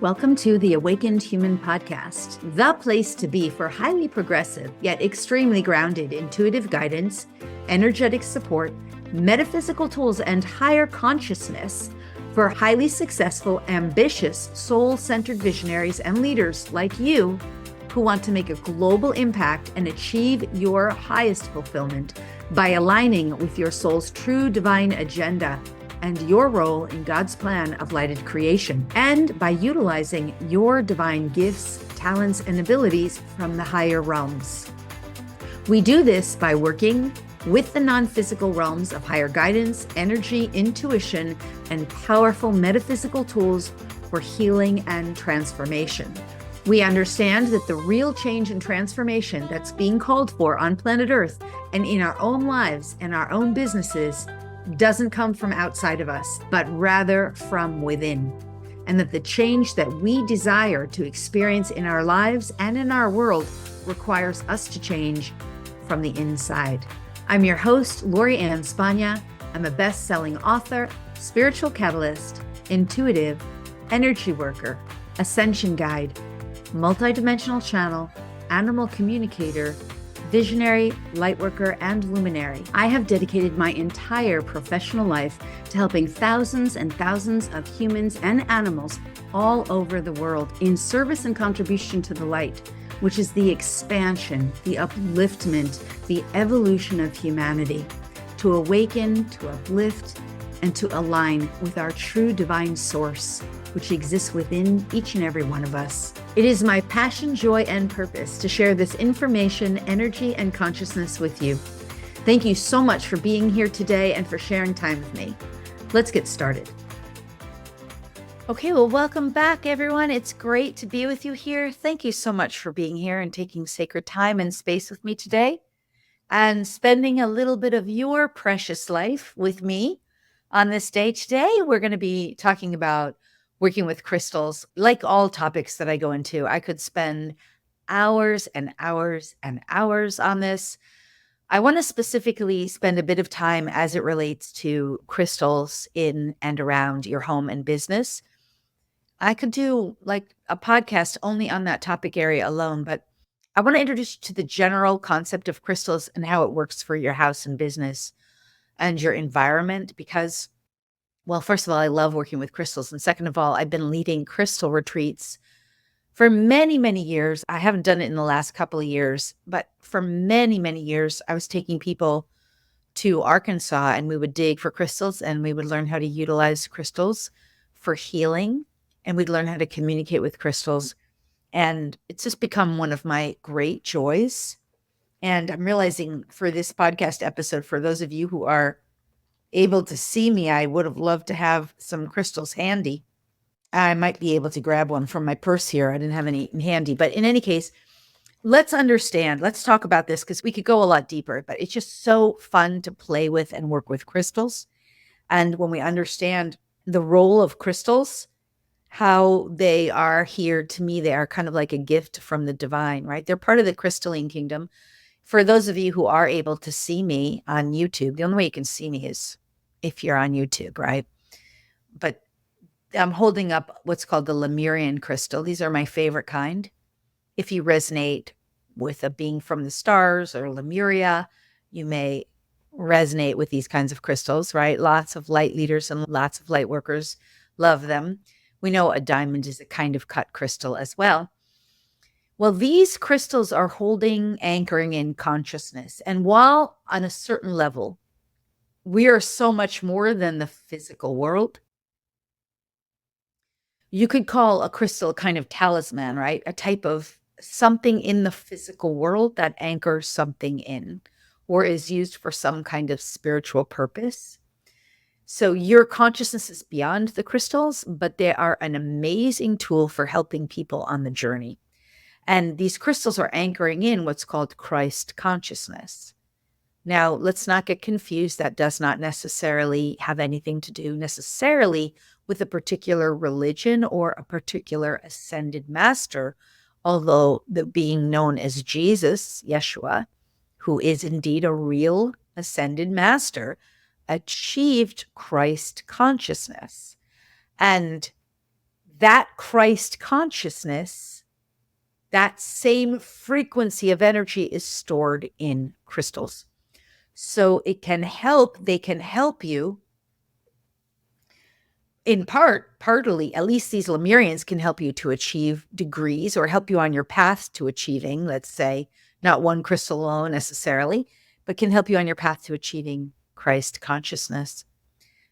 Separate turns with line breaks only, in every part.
Welcome to the Awakened Human Podcast, the place to be for highly progressive yet extremely grounded intuitive guidance, energetic support, metaphysical tools, and higher consciousness for highly successful, ambitious, soul-centered visionaries and leaders like you who want to make a global impact and achieve your highest fulfillment by aligning with your soul's true divine agenda and your role in God's plan of lighted creation, and by utilizing your divine gifts, talents, and abilities from the higher realms. We do this by working with the non-physical realms of higher guidance, energy, intuition, and powerful metaphysical tools for healing and transformation. We understand that the real change and transformation that's being called for on planet Earth and in our own lives and our own businesses doesn't come from outside of us, but rather from within. And that the change that we desire to experience in our lives and in our world requires us to change from the inside. I'm your host, Lori Spagna. I'm a best-selling author, spiritual catalyst, intuitive, energy worker, ascension guide, multidimensional channel, animal communicator, visionary, lightworker, and luminary. I have dedicated my entire professional life to helping thousands and thousands of humans and animals all over the world in service and contribution to the light, which is the expansion, the upliftment, the evolution of humanity, to awaken, to uplift, and to align with our true divine source, which exists within each and every one of us. It is my passion, joy, and purpose to share this information, energy, and consciousness with you. Thank you so much for being here today and for sharing time with me. Let's get started. Okay, well, welcome back, everyone. It's great to be with you here. Thank you so much for being here and taking sacred time and space with me today and spending a little bit of your precious life with me on this day. Today, we're going to be talking about working with crystals. Like all topics that I go into, I could spend hours and hours and hours on this. I want to specifically spend a bit of time as it relates to crystals in and around your home and business. I could do like a podcast only on that topic area alone, but I want to introduce you to the general concept of crystals and how it works for your house and business and your environment, because, well, first of all, I love working with crystals. And second of all, I've been leading crystal retreats for many, many years. I haven't done it in the last couple of years, but for many, many years, I was taking people to Arkansas and we would dig for crystals and we would learn how to utilize crystals for healing. And we'd learn how to communicate with crystals. And it's just become one of my great joys. And I'm realizing for this podcast episode, for those of you who are able to see me, I would have loved to have some crystals handy. I might be able to grab one from my purse here. I didn't have any handy, but in any case, let's talk about this because we could go a lot deeper, but it's just so fun to play with and work with crystals. And when we understand the role of crystals, how they are here, to me, they are kind of like a gift from the divine, right? They're part of the crystalline kingdom. For those of you who are able to see me on YouTube, the only way you can see me is if you're on YouTube, right? But I'm holding up what's called the Lemurian crystal. These are my favorite kind. If you resonate with a being from the stars or Lemuria, you may resonate with these kinds of crystals, right? Lots of light leaders and lots of light workers love them. We know a diamond is a kind of cut crystal as well. Well, these crystals are anchoring in consciousness. And while on a certain level, we are so much more than the physical world, you could call a crystal a kind of talisman, right? A type of something in the physical world that anchors something in or is used for some kind of spiritual purpose. So your consciousness is beyond the crystals, but they are an amazing tool for helping people on the journey. And these crystals are anchoring in what's called Christ consciousness. Now, let's not get confused. That does not necessarily have anything to do necessarily with a particular religion or a particular ascended master, although the being known as Jesus, Yeshua, who is indeed a real ascended master, achieved Christ consciousness. And that Christ consciousness, that same frequency of energy is stored in crystals. So they can help you in partly, at least these Lemurians can help you to achieve degrees or help you on your path to achieving, let's say, not one crystal alone necessarily, but can help you on your path to achieving Christ consciousness.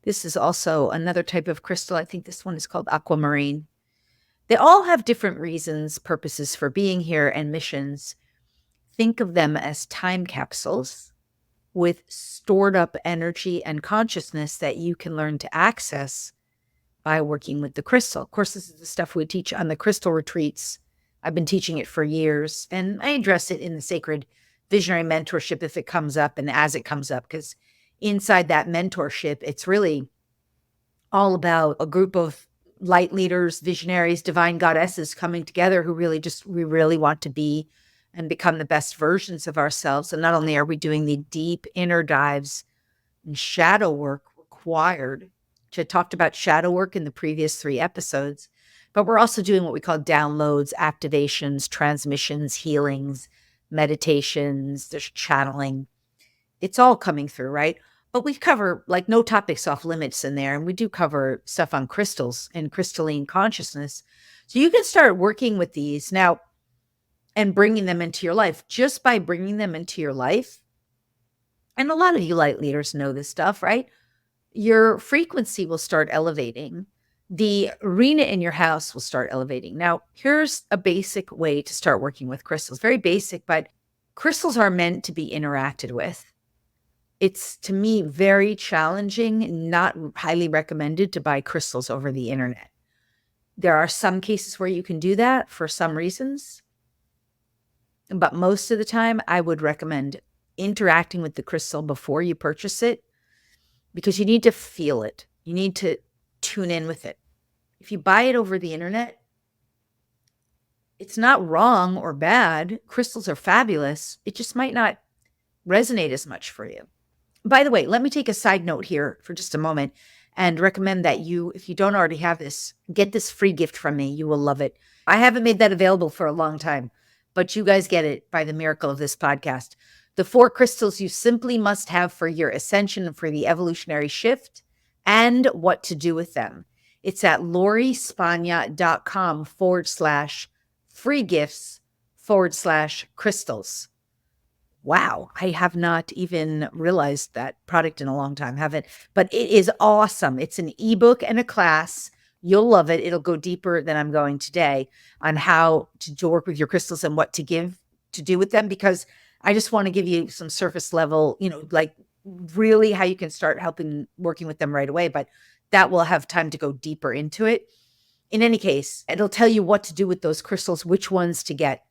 This is also another type of crystal. I think this one is called aquamarine. They all have different reasons, purposes for being here, and missions. Think of them as time capsules with stored up energy and consciousness that you can learn to access by working with the crystal. Of course, this is the stuff we teach on the crystal retreats. I've been teaching it for years, and I address it in the sacred visionary mentorship if it comes up and as it comes up, because inside that mentorship, it's really all about a group of light leaders, visionaries, divine goddesses coming together who we really want to be and become the best versions of ourselves. And not only are we doing the deep inner dives and shadow work required, which I talked about shadow work in the previous 3 episodes, but we're also doing what we call downloads, activations, transmissions, healings, meditations, there's channeling. It's all coming through, right? But we cover like no topics off limits in there. And we do cover stuff on crystals and crystalline consciousness. So you can start working with these now and bringing them into your life. Just by bringing them into your life, and a lot of you light leaders know this stuff, right? Your frequency will start elevating. The arena in your house will start elevating. Now, here's a basic way to start working with crystals. Very basic, but crystals are meant to be interacted with. It's, to me, very challenging, not highly recommended to buy crystals over the internet. There are some cases where you can do that for some reasons, but most of the time I would recommend interacting with the crystal before you purchase it, because you need to feel it. You need to tune in with it. If you buy it over the internet, it's not wrong or bad. Crystals are fabulous. It just might not resonate as much for you. By the way, let me take a side note here for just a moment and recommend that you, if you don't already have this, get this free gift from me. You will love it. I haven't made that available for a long time, but you guys get it by the miracle of this podcast. The 4 crystals you simply must have for your ascension and for the evolutionary shift, and what to do with them. It's at lorispagna.com/free gifts/crystals. Wow, I have not even realized that product in a long time, haven't, but it is awesome. It's an ebook and a class. You'll love it. It'll go deeper than I'm going today on how to work with your crystals and what to do with them, because I just want to give you some surface level, like really how you can start working with them right away, but that will have time to go deeper into it. In any case, it'll tell you what to do with those crystals, which ones to get,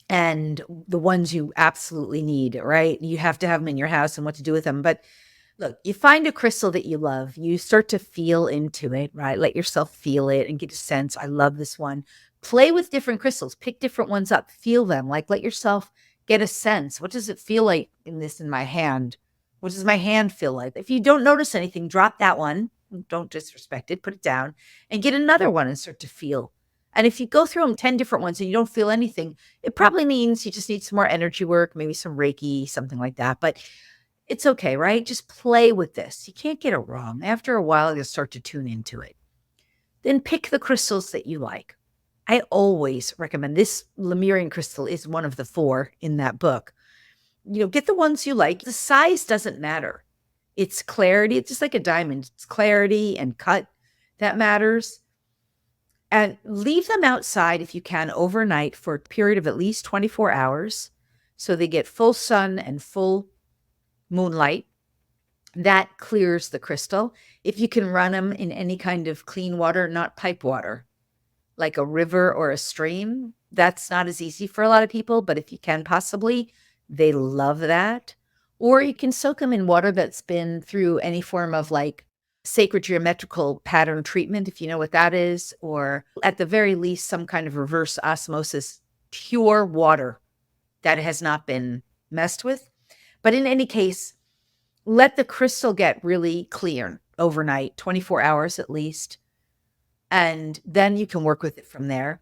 and the ones you absolutely need, right? You have to have them in your house and what to do with them. But look, you find a crystal that you love, you start to feel into it, right? Let yourself feel it and get a sense. I love this one. Play with different crystals, pick different ones up, feel them, like let yourself get a sense. What does it feel like in my hand? What does my hand feel like? If you don't notice anything, drop that one. Don't disrespect it, put it down and get another one and start to feel. And if you go through them 10 different ones and you don't feel anything, it probably means you just need some more energy work, maybe some Reiki, something like that. But it's okay, right? Just play with this. You can't get it wrong. After a while, you'll start to tune into it. Then pick the crystals that you like. I always recommend this Lemurian crystal is one of the 4 in that book. Get the ones you like. The size doesn't matter. It's clarity. It's just like a diamond. It's clarity and cut that matters. And leave them outside if you can overnight for a period of at least 24 hours so they get full sun and full moonlight. That clears the crystal. If you can run them in any kind of clean water, not pipe water, like a river or a stream, that's not as easy for a lot of people, but if you can possibly, they love that. Or you can soak them in water that's been through any form of like sacred geometrical pattern treatment, if you know what that is, or at the very least, some kind of reverse osmosis, pure water that has not been messed with. But in any case, let the crystal get really clear overnight, 24 hours at least. And then you can work with it from there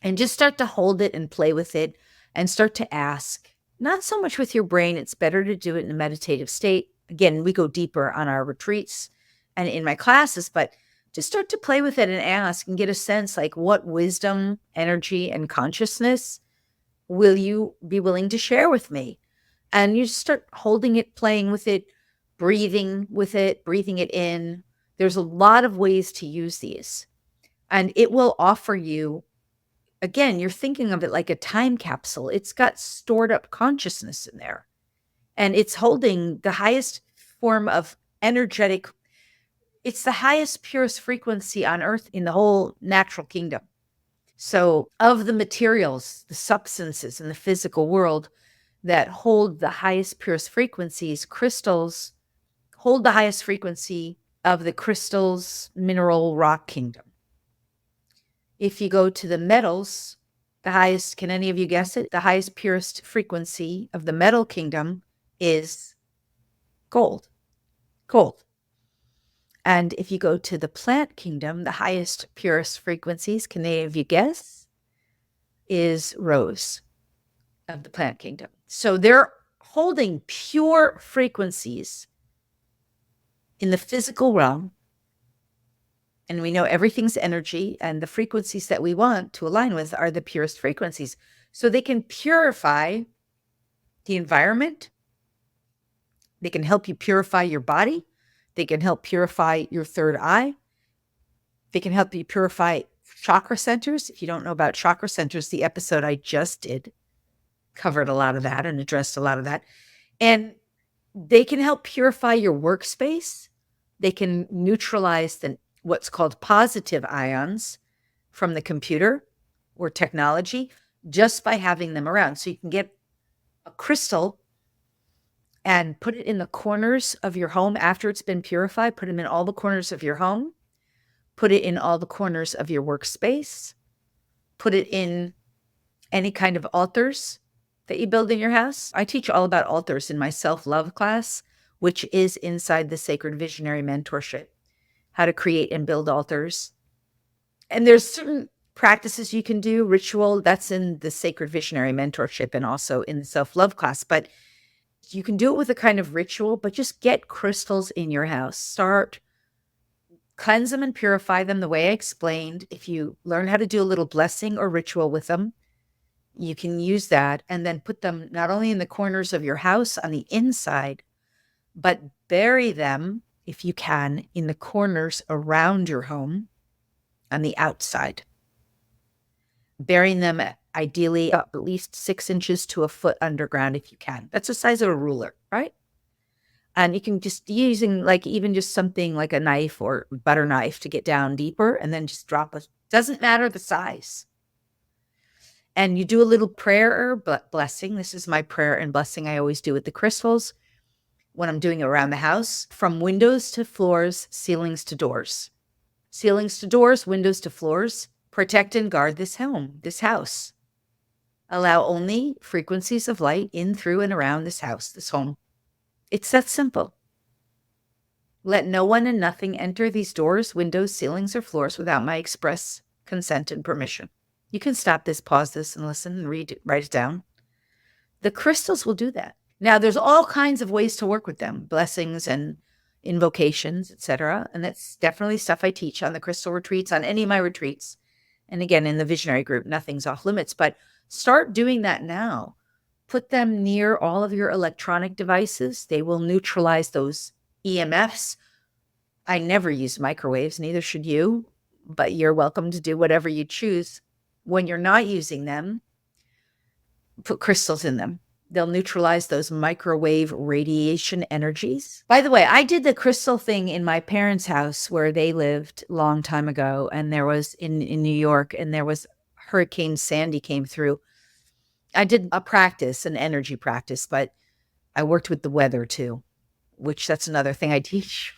and just start to hold it and play with it and start to ask, not so much with your brain. It's better to do it in a meditative state. Again, we go deeper on our retreats and in my classes, but just start to play with it and ask and get a sense like what wisdom, energy, and consciousness will you be willing to share with me? And you just start holding it, playing with it, breathing with it, breathing it in. There's a lot of ways to use these. And it will offer you, again, you're thinking of it like a time capsule. It's got stored up consciousness in there. And it's holding the highest form of energetic, it's the highest, purest frequency on earth in the whole natural kingdom. So, of the materials, the substances in the physical world that hold the highest, purest frequencies, crystals hold the highest frequency of the crystals, mineral, rock kingdom. If you go to the metals, the highest, can any of you guess it? The highest, purest frequency of the metal kingdom is gold. Gold. And if you go to the plant kingdom, the highest, purest frequencies, can any of you guess, is rose of the plant kingdom. So they're holding pure frequencies in the physical realm. And we know everything's energy, and the frequencies that we want to align with are the purest frequencies. So they can purify the environment. They can help you purify your body. They can help purify your third eye. They can help you purify chakra centers. If you don't know about chakra centers, the episode I just did covered a lot of that and addressed a lot of that. And they can help purify your workspace. They can neutralize what's called positive ions from the computer or technology just by having them around. So you can get a crystal and put it in the corners of your home after it's been purified. Put them in all the corners of your home. Put it in all the corners of your workspace. Put it in any kind of altars that you build in your house. I teach all about altars in my self-love class, which is inside the Sacred Visionary Mentorship, how to create and build altars. And there's certain practices you can do, ritual, that's in the Sacred Visionary Mentorship and also in the self-love class. But you can do it with a kind of ritual, but just get crystals in your house. Start, cleanse them and purify them the way I explained. If you learn how to do a little blessing or ritual with them, you can use that and then put them not only in the corners of your house on the inside, but bury them, if you can, in the corners around your home on the outside. Burying them ideally up at least 6 inches to a foot underground if you can. That's the size of a ruler, right? And you can just using like even just something like a knife or butter knife to get down deeper and then just drop it. Doesn't matter the size. And you do a little prayer or blessing. This is my prayer and blessing I always do with the crystals when I'm doing it around the house, from windows to floors, ceilings to doors. Ceilings to doors, windows to floors. Protect and guard this home, this house. Allow only frequencies of light in, through, and around this house, this home. It's that simple. Let no one and nothing enter these doors, windows, ceilings, or floors without my express consent and permission. You can stop this, pause this, and listen and write it down. The crystals will do that. Now, there's all kinds of ways to work with them, blessings and invocations, etc. And that's definitely stuff I teach on the crystal retreats, on any of my retreats. And again, in the visionary group, nothing's off limits, but start doing that now. Put them near all of your electronic devices. They will neutralize those EMFs. I never use microwaves, neither should you, but you're welcome to do whatever you choose. When you're not using them, put crystals in them. They'll neutralize those microwave radiation energies. By the way, I did the crystal thing in my parents' house where they lived a long time ago. And there was in New York, and there was Hurricane Sandy came through. I did a practice, an energy practice, but I worked with the weather too, which that's another thing I teach,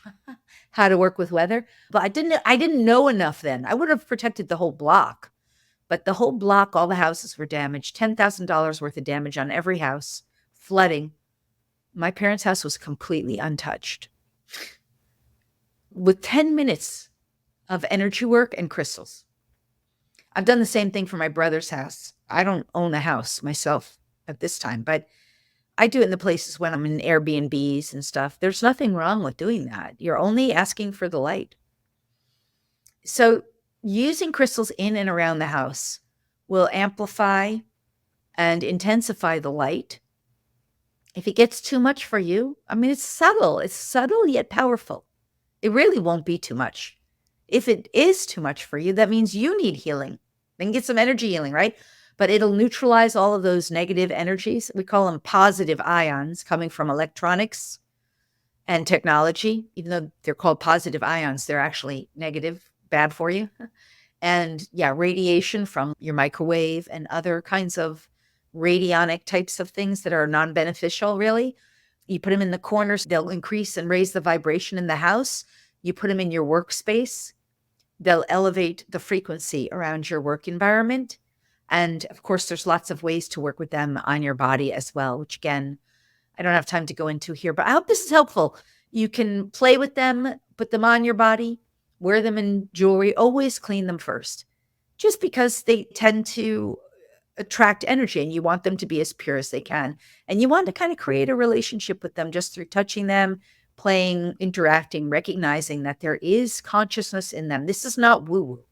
how to work with weather. But I didn't know enough then. I would have protected the whole block. But the whole block, all the houses were damaged, $10,000 worth of damage on every house, flooding. My parents' house was completely untouched. With 10 minutes of energy work and crystals. I've done the same thing for my brother's house. I don't own a house myself at this time, but I do it in the places when I'm in Airbnbs and stuff. There's nothing wrong with doing that. You're only asking for the light. So using crystals in and around the house will amplify and intensify the light. If it gets too much for you, I mean, it's subtle yet powerful. It really won't be too much. If it is too much for you, that means you need healing. Then get some energy healing, right? But it'll neutralize all of those negative energies. We call them positive ions coming from electronics and technology. Even though they're called positive ions, they're actually negative, bad for you. And yeah, radiation from your microwave and other kinds of radionic types of things that are non-beneficial, really. You put them in the corners, they'll increase and raise the vibration in the house. You put them in your workspace, they'll elevate the frequency around your work environment. And of course, there's lots of ways to work with them on your body as well, which again, I don't have time to go into here, but I hope this is helpful. You can play with them, put them on your body, wear them in jewelry, always clean them first, just because they tend to attract energy and you want them to be as pure as they can. And you want to kind of create a relationship with them just through touching them, playing, interacting, recognizing that there is consciousness in them. This is not woo-woo.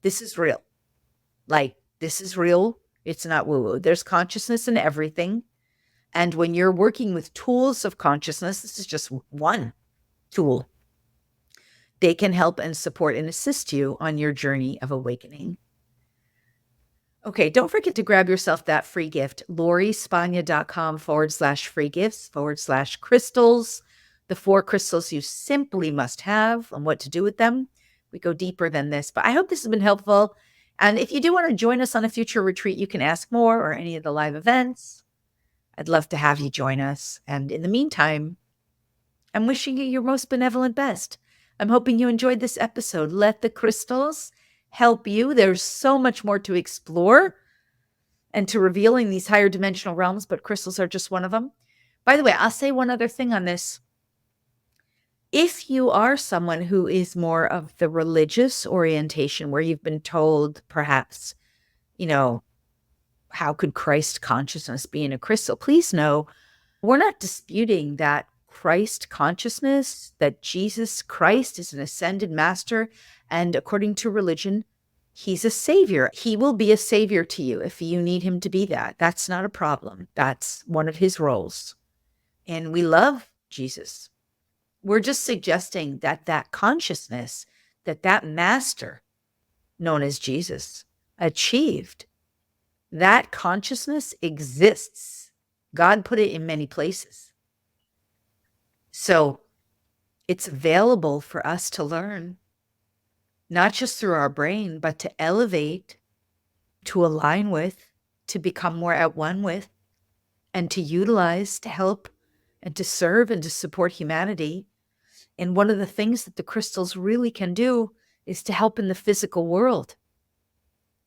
This is real. Like, this is real. It's not woo-woo. There's consciousness in everything. And when you're working with tools of consciousness, this is just one tool. They can help and support and assist you on your journey of awakening. Okay, don't forget to grab yourself that free gift, lorispagna.com/free gifts/crystals, the 4 crystals you simply must have and what to do with them. We go deeper than this, but I hope this has been helpful. And if you do want to join us on a future retreat, you can ask more or any of the live events. I'd love to have you join us. And in the meantime, I'm wishing you your most benevolent best. I'm hoping you enjoyed this episode. Let the crystals help you. There's so much more to explore and to revealing these higher dimensional realms, but crystals are just one of them. By the way, I'll say one other thing on this. If you are someone who is more of the religious orientation, where you've been told perhaps, how could Christ consciousness be in a crystal? Please know, we're not disputing that Christ consciousness, that Jesus Christ is an ascended master, and according to religion, he's a savior. He will be a savior to you if you need him to be that. That's not a problem. That's one of his roles. And we love Jesus. We're just suggesting that that consciousness, that master known as Jesus achieved, that consciousness exists. God put it in many places. So it's available for us to learn, not just through our brain, but to elevate, to align with, to become more at one with, and to utilize, to help, and to serve, and to support humanity. And one of the things that the crystals really can do is to help in the physical world,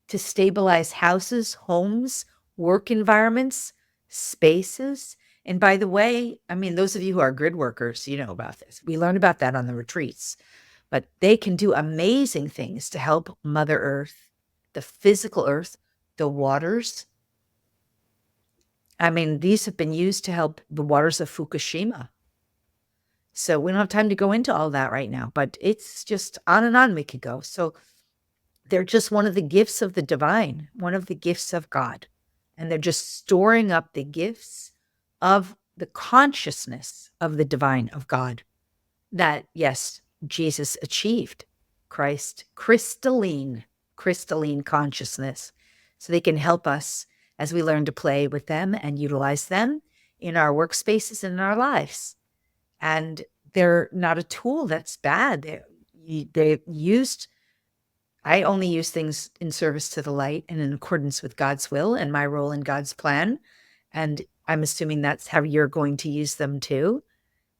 to stabilize houses, homes, work environments, spaces. And by the way, I mean, those of you who are grid workers, you know about this. We learn about that on the retreats. But they can do amazing things to help Mother Earth, the physical earth, the waters. I mean, these have been used to help the waters of Fukushima. So we don't have time to go into all that right now, but it's just on and on we could go. So they're just one of the gifts of the divine, one of the gifts of God. And they're just storing up the gifts of the consciousness of the divine, of God, that, yes, Jesus achieved. Christ, crystalline consciousness. So they can help us as we learn to play with them and utilize them in our workspaces and in our lives. And they're not a tool that's bad. They're used. I only use things in service to the light and in accordance with God's will and my role in God's plan. And I'm assuming that's how you're going to use them too.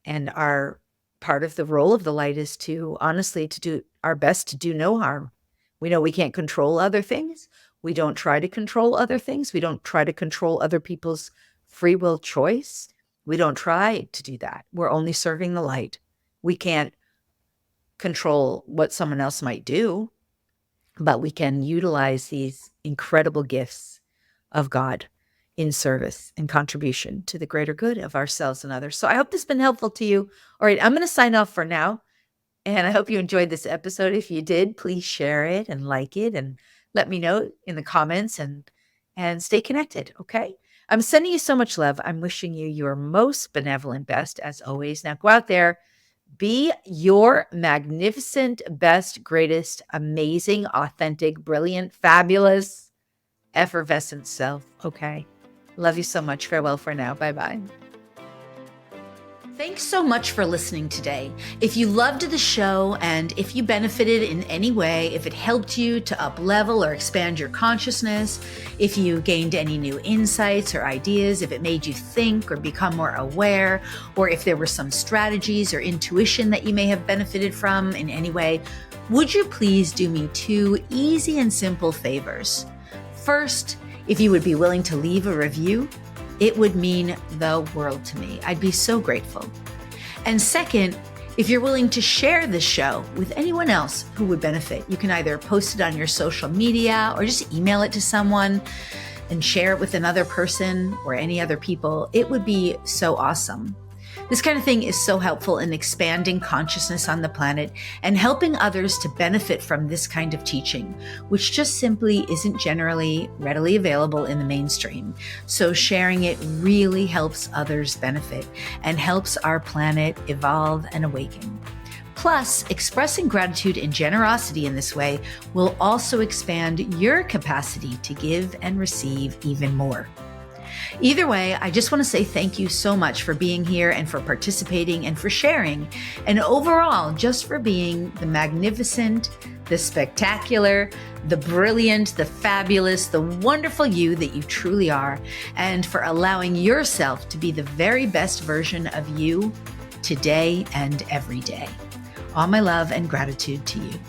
And our part of the role of the light is to honestly, to do our best to do no harm. We know we can't control other things. We don't try to control other things. We don't try to control other people's free will choice. We don't try to do that. We're only serving the light. We can't control what someone else might do, but we can utilize these incredible gifts of God in service and contribution to the greater good of ourselves and others. So I hope this has been helpful to you. All right, I'm going to sign off for now. And I hope you enjoyed this episode. If you did, please share it and like it and let me know in the comments and stay connected, okay? I'm sending you so much love. I'm wishing you your most benevolent best as always. Now go out there, be your magnificent, best, greatest, amazing, authentic, brilliant, fabulous, effervescent self, okay? Love you so much. Farewell for now. Bye-bye. Thanks so much for listening today. If you loved the show and if you benefited in any way, if it helped you to up-level or expand your consciousness, if you gained any new insights or ideas, if it made you think or become more aware, or if there were some strategies or intuition that you may have benefited from in any way, would you please do me 2 easy and simple favors? First, if you would be willing to leave a review, it would mean the world to me. I'd be so grateful. And second, if you're willing to share this show with anyone else who would benefit, you can either post it on your social media or just email it to someone and share it with another person or any other people. It would be so awesome. This kind of thing is so helpful in expanding consciousness on the planet and helping others to benefit from this kind of teaching, which just simply isn't generally readily available in the mainstream. So sharing it really helps others benefit and helps our planet evolve and awaken. Plus, expressing gratitude and generosity in this way will also expand your capacity to give and receive even more. Either way, I just want to say thank you so much for being here and for participating and for sharing, and overall, just for being the magnificent, the spectacular, the brilliant, the fabulous, the wonderful you that you truly are, and for allowing yourself to be the very best version of you today and every day. All my love and gratitude to you.